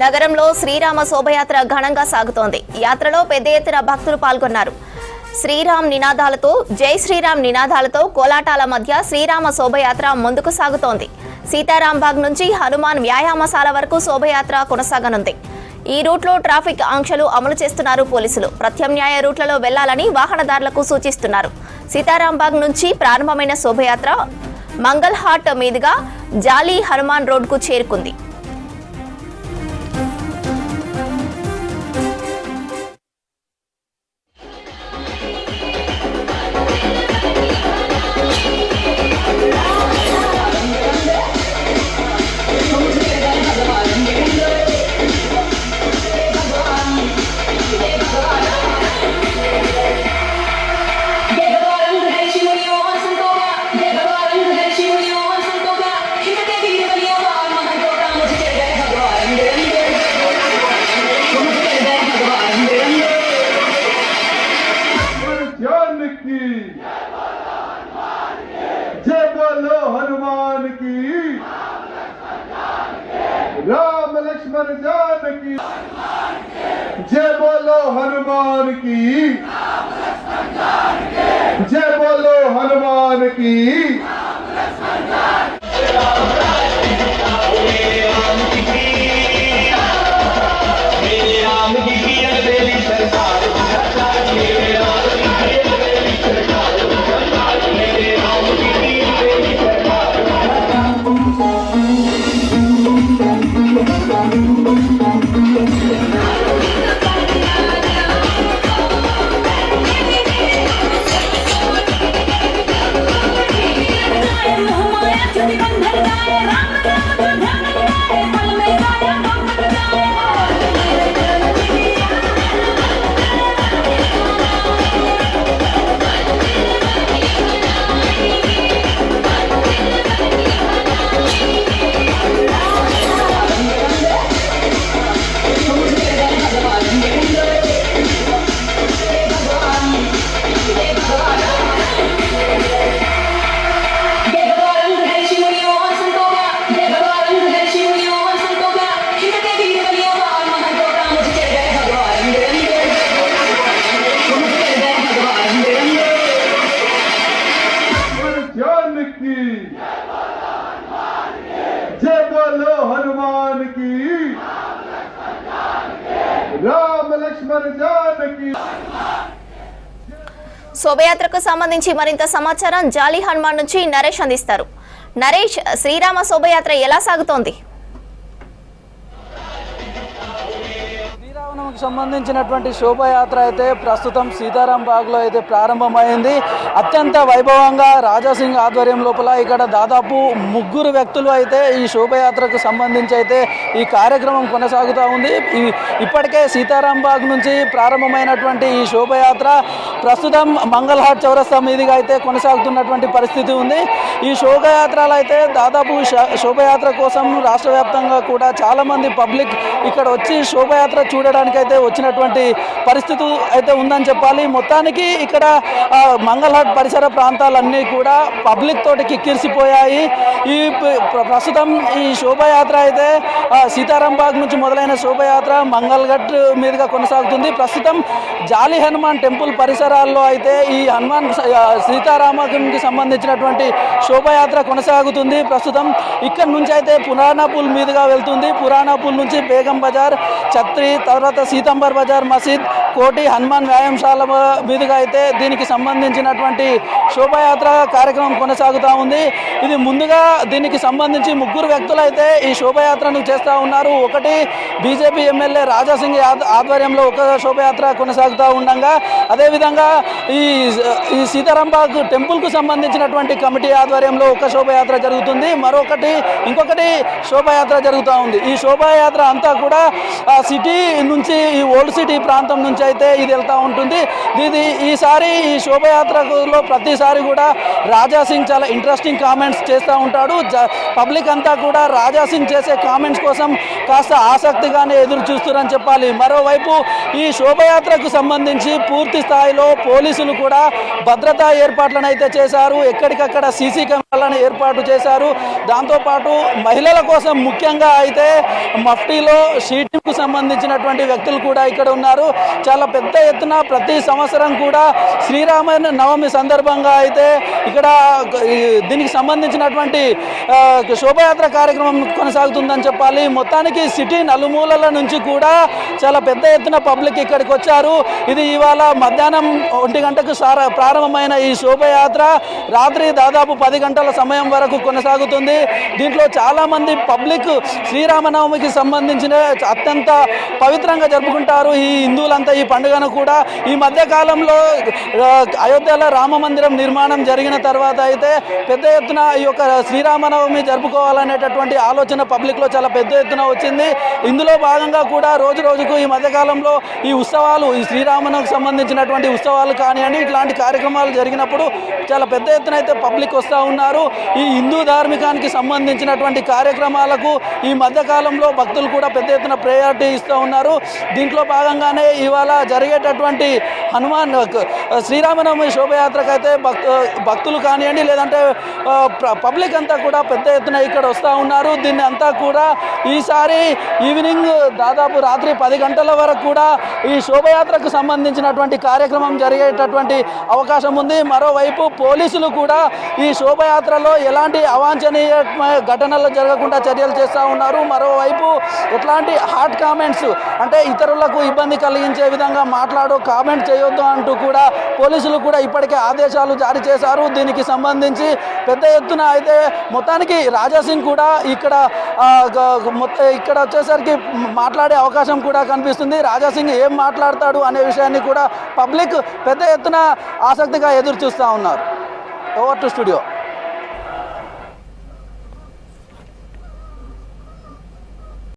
నగరంలో శ్రీరామ శోభయాత్ర ఘనంగా సాగుతోంది. యాత్రలో పెద్ద ఎత్తున భక్తులు పాల్గొన్నారు. శ్రీరామ్ నినాదాలతో జై శ్రీరామ్ నినాదాలతో కోలాటాల మధ్య శ్రీరామ శోభయాత్ర ముందుకు సాగుతోంది. సీతారాంబాగ్ నుంచి హనుమాన్ వ్యాయామశాల వరకు శోభయాత్ర కొనసాగనుంది. ఈ రూట్లో ట్రాఫిక్ ఆంక్షలు అమలు చేస్తున్నారు పోలీసులు. ప్రత్యామ్నాయ రూట్లలో వెళ్లాలని వాహనదారులకు సూచిస్తున్నారు. సీతారాంబాగ్ నుంచి ప్రారంభమైన శోభయాత్ర మంగల్ హాట్ మీదుగా జాలీ హనుమాన్ రోడ్కు చేరుకుంది. जय बोलो हनुमान की, राम लक्ष्मण जान की, जय बोलो हनुमान की, जय बोलो हनुमान की। जय बोलो हनुमान की, राम लक्ष्मण जान की। శోభయాత్రకు సంబంధించి మరింత సమాచారం జాలీ హనుమాన్ నుంచి నరేష్ అందిస్తారు. నరేష్, శ్రీరామ శోభయాత్ర ఎలా సాగుతోంది? శ్రీరామనవమికి సంబంధించినటువంటి శోభయాత్ర అయితే ప్రస్తుతం సీతారాంబాగ్లో అయితే ప్రారంభమైంది. అత్యంత వైభవంగా రాజాసింగ్ ఆధ్వర్యం లోపల ఇక్కడ దాదాపు 3 వ్యక్తులు అయితే ఈ శోభయాత్రకు సంబంధించి అయితే ఈ కార్యక్రమం కొనసాగుతూ ఉంది. ఇప్పటికే సీతారాంబాగ్ నుంచి ప్రారంభమైనటువంటి ఈ శోభయాత్ర ప్రస్తుతం మంగళహాట్ చౌరస్తా మీదుగా అయితే కొనసాగుతున్నటువంటి పరిస్థితి ఉంది. ఈ శోభయాత్రలు అయితే దాదాపు శోభయాత్ర కోసం రాష్ట్ర వ్యాప్తంగా కూడా చాలామంది పబ్లిక్ ఇక్కడ వచ్చి శోభయాత్ర చూడడానికి అయితే వచ్చినటువంటి పరిస్థితి అయితే ఉందని చెప్పాలి. మొత్తానికి ఇక్కడ మంగళహాట్ పరిసర ప్రాంతాలన్నీ కూడా పబ్లిక్ తోటి కిక్కిరిసిపోయాయి. ఈ ప్రస్తుతం ఈ శోభయాత్ర అయితే సీతారాంబాగ్ నుంచి మొదలైన శోభయాత్ర మంగళఘట్ మీదుగా కొనసాగుతుంది. ప్రస్తుతం జాలీ హనుమాన్ టెంపుల్ పరిసరాల్లో అయితే ఈ హనుమాన్ సీతారామకి సంబంధించినటువంటి శోభయాత్ర కొనసాగుతుంది. ప్రస్తుతం ఇక్కడ నుంచి అయితే పురాణాపూల్ మీదుగా వెళ్తుంది. పురాణాపూల్ నుంచి బేగం బజార్, ఛత్రి, తర్వాత సీతంబర్ బజార్, మసీద్, కోటి, హనుమాన్ వ్యాయామశాల మీదుగా అయితే దీనికి సంబంధించినటువంటి శోభయాత్ర కార్యక్రమం కొనసాగుతూ ఉంది. ఇది ముందుగా దీనికి సంబంధించి 3 వ్యక్తులు అయితే ఈ శోభయాత్రను చేస్తూ ఉన్నారు. ఒకటి బీజేపీ ఎమ్మెల్యే రాజాసింగ్ ఆధ్వర్యంలో ఒక శోభయాత్ర కొనసాగుతూ ఉండగా, అదేవిధంగా ఈ సీతారాంబాగ్ టెంపుల్కు సంబంధించినటువంటి కమిటీ ఆధ్వర్యంలో ఒక శోభయాత్ర జరుగుతుంది. ఇంకొకటి శోభయాత్ర జరుగుతూ ఉంది. ఈ శోభయాత్ర అంతా కూడా సిటీ నుంచి, ఈ ఓల్డ్ సిటీ ప్రాంతం నుంచి అయితే ఇది వెళ్తూ ఉంటుంది. ఈసారి ఈ శోభయాత్రలో ప్రతిసారి కూడా రాజాసింగ్ చాలా ఇంట్రెస్టింగ్ కామెంట్స్ చేస్తూ ఉంటాడు. పబ్లిక్ అంతా కూడా రాజాసింగ్ చేసే కామెంట్స్ కోసం కాస్త ఆసక్తిగానే ఎదురు చూస్తున్నారని చెప్పాలి. మరోవైపు ఈ శోభయాత్రకు సంబంధించి పూర్తి స్థాయిలో పోలీసులు కూడా భద్రతా ఏర్పాట్లను అయితే చేశారు. ఎక్కడికక్కడ సీసీ కెమెరాలను ఏర్పాటు చేశారు. దాంతోపాటు మహిళల కోసం ముఖ్యంగా అయితే మఫ్టీలో షీటింగ్కు సంబంధించినటువంటి వ్యక్తులు కూడా ఇక్కడ ఉన్నారు. చాలా పెద్ద ఎత్తున ప్రతి సంవత్సరం కూడా శ్రీరామ నవమి సందర్భంగా అయితే ఇక్కడ దీనికి సంబంధించినటువంటి శోభయాత్ర కార్యక్రమం కొనసాగుతుందని చెప్పాలి. మొత్తానికి సిటీ నలుమూలల నుంచి కూడా చాలా పెద్ద ఎత్తున పబ్లిక్ ఇక్కడికి వచ్చారు. ఇది ఇవాళ మధ్యాహ్నం 1 గంటకు ప్రారంభమైన ఈ శోభయాత్ర రాత్రి దాదాపు 10 గంటల సమయం వరకు కొనసాగుతుంది. దీంట్లో చాలామంది పబ్లిక్ శ్రీరామనవమికి సంబంధించిన అత్యంత పవిత్రంగా జరుపుకుంటారు ఈ హిందువులంతా ఈ పండుగను కూడా. ఈ మధ్య కాలంలో అయోధ్యలో రామ మందిరం నిర్మాణం జరిగిన తర్వాత అయితే పెద్ద ఎత్తున ఈ యొక్క శ్రీరామనవమి జరుపుకోవాలనేటటువంటి ఆలోచన పబ్లిక్లో చాలా పెద్ద ఎత్తున వచ్చింది. ఇందులో భాగంగా కూడా రోజు రోజుకు ఈ మధ్యకాలంలో ఈ ఉత్సవాలు ఈ శ్రీరామనవమికి సంబంధించినటువంటి ఉత్సవాలు కానివ్వండి ఇట్లాంటి కార్యక్రమాలు జరిగినప్పుడు చాలా పెద్ద ఎత్తున అయితే పబ్లిక్ వస్తూ ఉన్నారు. ఈ హిందూ ధార్మికానికి సంబంధించినటువంటి కార్యక్రమాలకు ఈ మధ్యకాలంలో భక్తులు కూడా పెద్ద ఎత్తున ప్రయారిటీ ఇస్తూ ఉన్నారు. దీంట్లో భాగంగానే ఇవాళ జరిగేటటువంటి హనుమాన్ శ్రీరామనవమి శోభయాత్రకు అయితే భక్తులు కానివ్వండి లేదంటే పబ్లిక్ అంతా కూడా పెద్ద ఎత్తున ఇక్కడ వస్తూ ఉన్నారు. దీన్ని అంతా కూడా ఈసారి ఈవినింగ్ దాదాపు రాత్రి 10 గంటల వరకు కూడా ఈ శోభయాత్రకు సంబంధించినటువంటి కార్యక్రమం జరిగేటటువంటి అవకాశం ఉంది. మరోవైపు పోలీసులు కూడా ఈ శోభయాత్రలో ఎలాంటి అవాంఛనీయ ఘటనలు జరగకుండా చర్యలు చేస్తూ ఉన్నారు. మరోవైపు ఎట్లాంటి హాట్ కామెంట్స్ అంటే ఇతరులకు ఇబ్బంది కలిగించే విధంగా కామెంట్ చేయొద్దు అంటూ కూడా పోలీసులు కూడా ఇప్పటికే ఆదేశాలు జారీ చేశారు. దీనికి సంబంధించి పెద్ద ఎత్తున అయితే మొత్తానికి రాజాసింగ్ కూడా ఇక్కడ వచ్చేసరికి మాట్లాడే అవకాశం కూడా కనిపిస్తుంది. రాజాసింగ్ ఏం మాట్లాడతాడు అనే విషయాన్ని కూడా పబ్లిక్ పెద్ద ఎత్తున ఆసక్తిగా ఎదురు చూస్తూ ఉన్నారు. Over to studio.